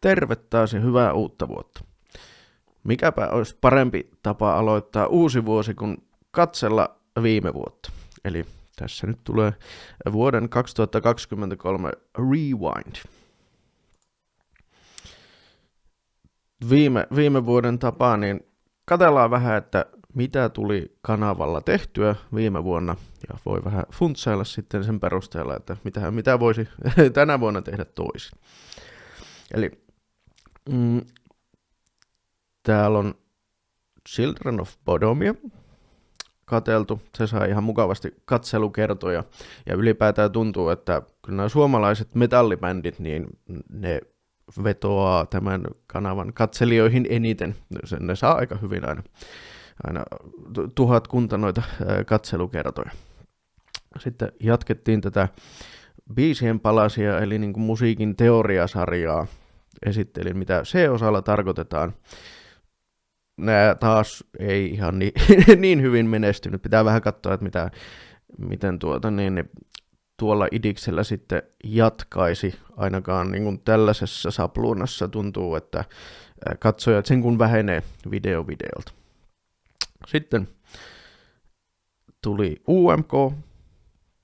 Terve taas ja hyvää uutta vuotta. Mikäpä olisi parempi tapa aloittaa uusi vuosi kuin katsella viime vuotta. Eli tässä nyt tulee vuoden 2023 Rewind. Viime vuoden tapaan niin katsellaan vähän, että mitä tuli kanavalla tehtyä viime vuonna. Ja voi vähän funtsailla sitten sen perusteella, että mitä voisi tänä vuonna tehdä toisin. Eli täällä on Children of Bodomia katseltu. Se saa ihan mukavasti katselukertoja. Ja ylipäätään tuntuu, että kyllä nämä suomalaiset metallibändit, niin ne vetoaa tämän kanavan katselijoihin eniten. Ne saa aika hyvin aina 1000 noita katselukertoja. Sitten jatkettiin tätä biisien palasia, eli niin kuin musiikin teoriasarjaa. Esittelin, mitä C-osalla tarkoitetaan. Nämä taas ei ihan niin hyvin menestynyt. Pitää vähän katsoa, että miten tuolla idiksellä sitten jatkaisi. Ainakaan niin kuin tällaisessa sapluunassa tuntuu, että katsojat sen kun vähenee videolta. Sitten tuli UMK,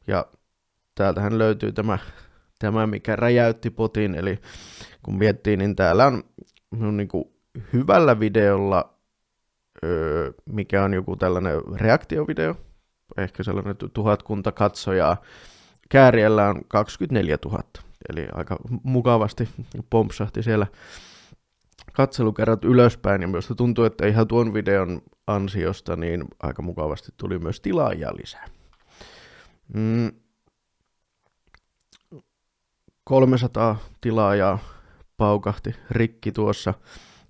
ja täältähän löytyy tämä mikä räjäytti potin, eli kun miettii, niin täällä on niin kuin hyvällä videolla, mikä on joku tällainen reaktiovideo, ehkä sellainen 1000 katsojaa, kääriällä on 24 000, eli aika mukavasti pompsahti siellä katselukerrat ylöspäin, ja minusta tuntuu, että ihan tuon videon ansiosta niin aika mukavasti tuli myös tilaajia lisää. 300 tilaajaa paukahti rikki tuossa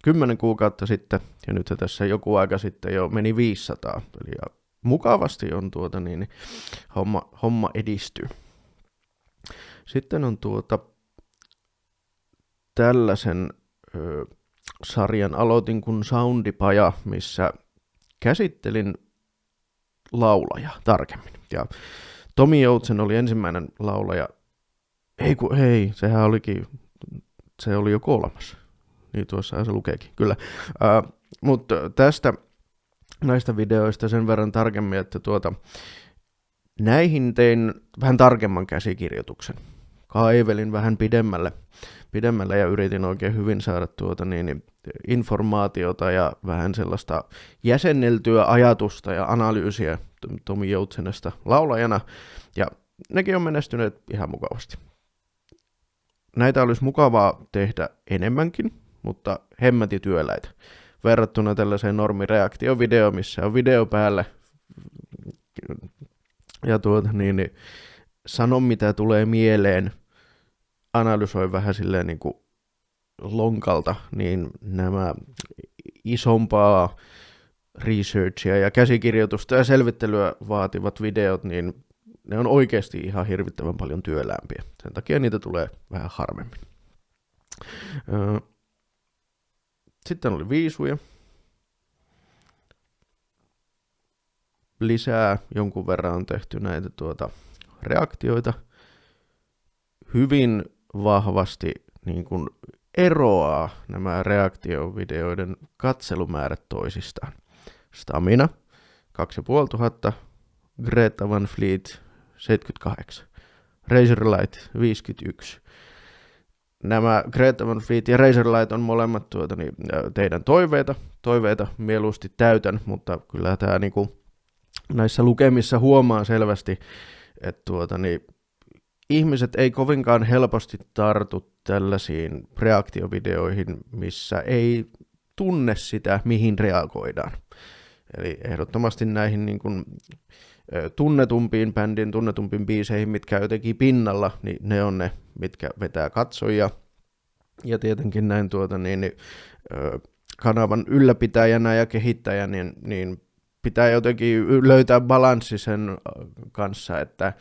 10 kuukautta sitten, ja nyt tässä joku aika sitten jo meni 500, eli mukavasti on homma edistyy. Sitten on tällaisen sarjan aloitin kuin Soundipaja, missä käsittelin laulaja tarkemmin. Ja Tomi Joutsen oli ensimmäinen laulaja. Se oli jo 3. Niin tuossa se lukeekin, kyllä. Mutta näistä videoista sen verran tarkemmin, että näihin tein vähän tarkemman käsikirjoituksen. Kaivelin vähän pidemmälle ja yritin oikein hyvin saada informaatiota ja vähän sellaista jäsenneltyä ajatusta ja analyysiä Tomi Joutsenesta laulajana, ja nekin on menestyneet ihan mukavasti. Näitä olisi mukavaa tehdä enemmänkin, mutta hemmäti työläitä. Verrattuna tällaiseen normireaktiovideoon, missä on video päällä ja sano mitä tulee mieleen, analysoi vähän silleen niin kuin lonkalta, niin nämä isompaa researchia ja käsikirjoitusta ja selvittelyä vaativat videot, niin ne on oikeasti ihan hirvittävän paljon työläämpiä. Sen takia niitä tulee vähän harvemmin. Sitten oli viisuja. Lisää jonkun verran on tehty näitä reaktioita. Hyvin vahvasti niin kuin eroaa nämä reaktiovideoiden katselumäärät toisistaan. Stamina 2500, Greta Van Fleet 78, Razorlight 51. Nämä Greta Van Fleet ja Razorlight on molemmat teidän toiveita mieluusti täytän, mutta kyllä tämä niinku näissä lukemissa huomaa selvästi, että ihmiset ei kovinkaan helposti tartu tällaisiin reaktiovideoihin, missä ei tunne sitä, mihin reagoidaan. Eli ehdottomasti näihin niin kuin tunnetumpiin biiseihin, mitkä on jotenkin pinnalla, niin ne on ne, mitkä vetää katsojia. Ja tietenkin näin kanavan ylläpitäjänä ja kehittäjänä, niin pitää jotenkin löytää balanssi sen kanssa, että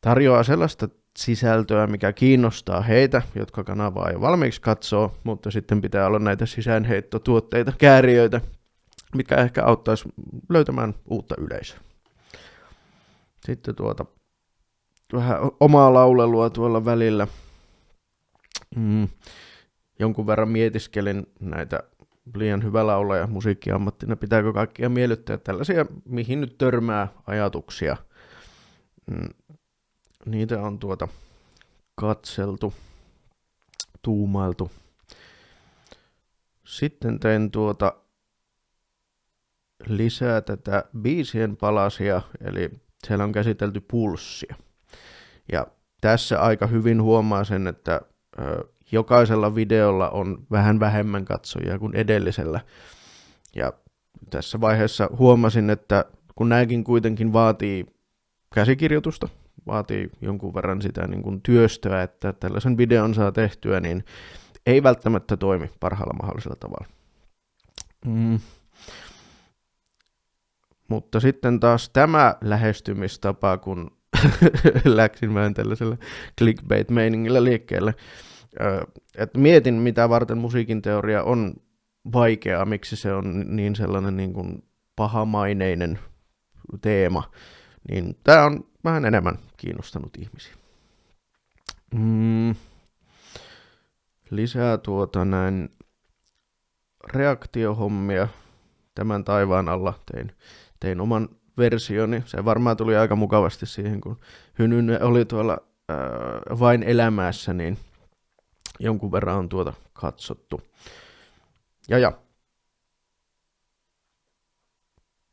tarjoaa sellaista sisältöä, mikä kiinnostaa heitä, jotka kanavaa jo valmiiksi katsoo, mutta sitten pitää olla näitä sisäänheittotuotteita, kääriöitä, mitkä ehkä auttaisi löytämään uutta yleisöä. Sitten vähän omaa laulelua tuolla välillä. jonkun verran mietiskelin näitä liian hyvä laulaja musiikkiammattina, pitääkö kaikkia miellyttää tällaisia, mihin nyt törmää ajatuksia. Niitä on katseltu, tuumailtu. Sitten tein lisää tätä biisien palasia, eli siellä on käsitelty pulssia. Ja tässä aika hyvin huomaa sen, että jokaisella videolla on vähän vähemmän katsojia kuin edellisellä. Ja tässä vaiheessa huomasin, että kun nämäkin kuitenkin vaatii käsikirjoitusta, vaatii jonkun verran sitä niin kuin työstöä, että tällaisen videon saa tehtyä, niin ei välttämättä toimi parhaalla mahdollisella tavalla. Mutta sitten taas tämä lähestymistapa, kun läksin vähän tällaisella clickbait-meiningillä liikkeelle, että mietin, mitä varten musiikin teoria on vaikeaa, miksi se on niin sellainen niin kuin pahamaineinen teema, niin tämä on vähän enemmän kiinnostanut ihmisiä. Lisää näin reaktiohommia. Tämän taivaan alla tein oman versioni. Se varmaan tuli aika mukavasti siihen, kun Hynynen oli tuolla Vain elämässä, niin jonkun verran on katsottu. Ja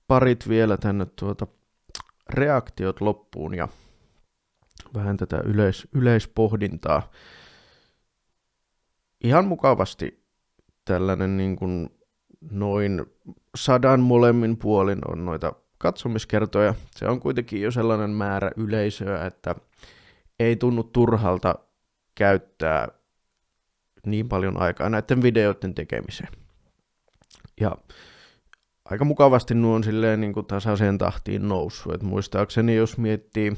parit vielä tänne reaktiot loppuun ja vähän tätä yleispohdintaa. Ihan mukavasti tällainen niin kuin noin 100 molemmin puolin on noita katsomiskertoja. Se on kuitenkin jo sellainen määrä yleisöä, että ei tunnu turhalta käyttää niin paljon aikaa näiden videoiden tekemiseen. Ja aika mukavasti nuo on silleen niin kuin tasaiseen tahtiin noussut. Et muistaakseni jos miettii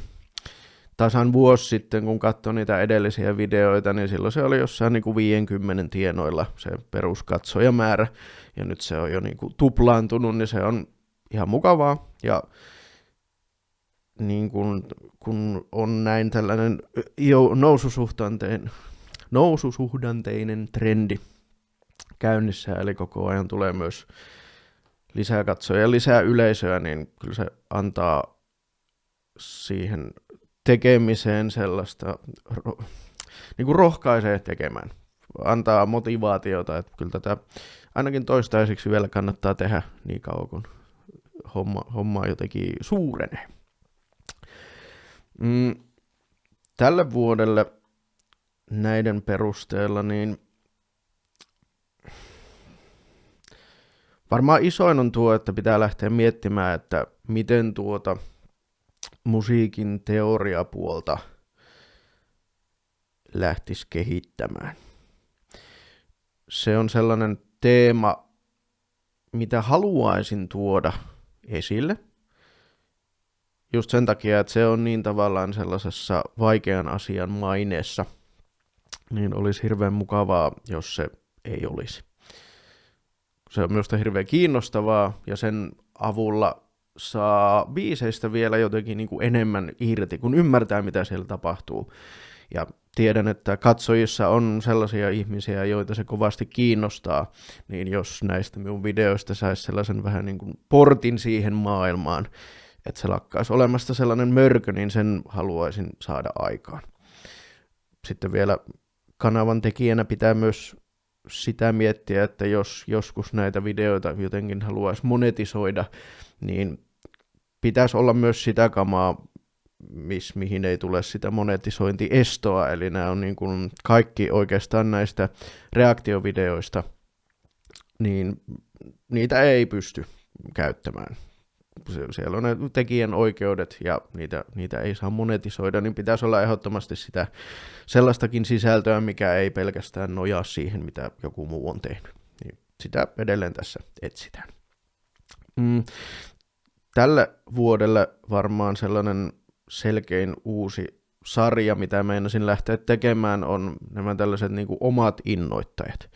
tasan vuosi sitten, kun katsoi niitä edellisiä videoita, niin silloin se oli jossain niin kuin 50 tienoilla se peruskatsojamäärä. Ja nyt se on jo niin kuin tuplaantunut, niin se on ihan mukavaa. Ja niin kun on näin tällainen noususuhdanteinen trendi käynnissä, eli koko ajan tulee myös lisää katsoja ja lisää yleisöä, niin kyllä se antaa siihen tekemiseen sellaista, niin kuin rohkaisee tekemään, antaa motivaatiota, että kyllä tätä ainakin toistaiseksi vielä kannattaa tehdä niin kauan, kun homma jotenkin suurenee. Tälle vuodelle näiden perusteella niin varmaan isoin on tuo, että pitää lähteä miettimään, että miten musiikin teoriapuolta lähtisi kehittämään. Se on sellainen teema, mitä haluaisin tuoda esille. Just sen takia, että se on niin tavallaan sellaisessa vaikean asian maineessa, niin olisi hirveän mukavaa, jos se ei olisi. Se on minusta hirveän kiinnostavaa ja sen avulla saa biiseistä vielä jotenkin niin kuin enemmän irti, kun ymmärtää, mitä siellä tapahtuu. Ja tiedän, että katsojissa on sellaisia ihmisiä, joita se kovasti kiinnostaa, niin jos näistä minun videoista saisi sellaisen vähän niin kuin portin siihen maailmaan, että se lakkaisi olemasta sellainen mörkö, niin sen haluaisin saada aikaan. Sitten vielä kanavan tekijänä pitää myös sitä miettiä, että jos joskus näitä videoita jotenkin haluaisi monetisoida, niin pitäisi olla myös sitä kamaa, mihin ei tule sitä monetisointiestoa, eli nämä on niin kuin kaikki oikeastaan näistä reaktiovideoista, niin niitä ei pysty käyttämään. Siellä on ne tekijän oikeudet ja niitä ei saa monetisoida, niin pitäisi olla ehdottomasti sitä sellaistakin sisältöä, mikä ei pelkästään nojaa siihen, mitä joku muu on tehnyt. Niin sitä edelleen tässä etsitään. Tälle vuodelle varmaan sellainen selkein uusi sarja, mitä meinasin lähteä tekemään, on nämä tällaiset niin kuin omat innoittajat.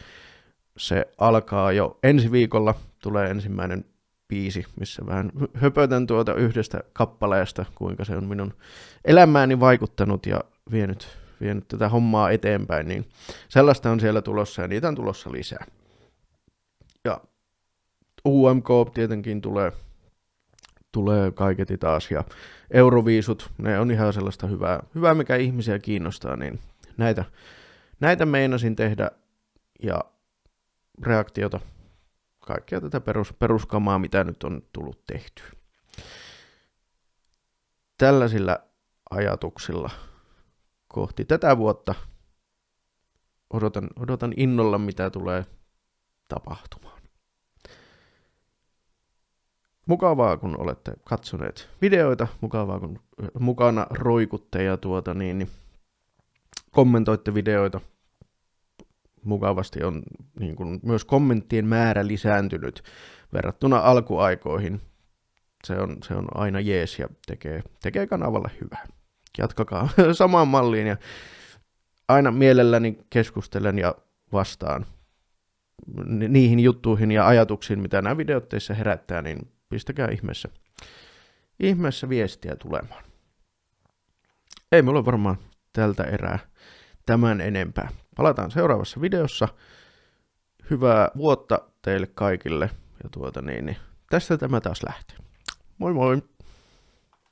Se alkaa jo ensi viikolla, tulee ensimmäinen biisi, missä vähän höpötän yhdestä kappaleesta, kuinka se on minun elämääni vaikuttanut ja vienyt vienyt tätä hommaa eteenpäin, niin sellaista on siellä tulossa ja niitä on tulossa lisää. Ja UMK tietenkin tulee kaiketi taas ja Euroviisut, ne on ihan sellaista hyvää mikä ihmisiä kiinnostaa, niin näitä meinasin tehdä ja reaktiota, kaikkea tätä peruskamaa, mitä nyt on tullut tehtyä. Tällaisilla ajatuksilla kohti tätä vuotta odotan innolla, mitä tulee tapahtumaan. Mukavaa, kun olette katsoneet videoita, mukavaa, kun mukana roikutte ja niin kommentoitte videoita. Mukavasti on niin kuin, myös kommenttien määrä lisääntynyt verrattuna alkuaikoihin. Se on aina jees ja tekee kanavalle hyvää. Jatkakaa samaan malliin ja aina mielelläni keskustelen ja vastaan niihin juttuihin ja ajatuksiin, mitä nämä videot teissä herättää, niin pistäkää ihmeessä viestiä tulemaan. Ei mulla varmaan tältä erää tämän enempää. Palataan seuraavassa videossa. Hyvää vuotta teille kaikille ja tästä tämä taas lähtee. Moi moi!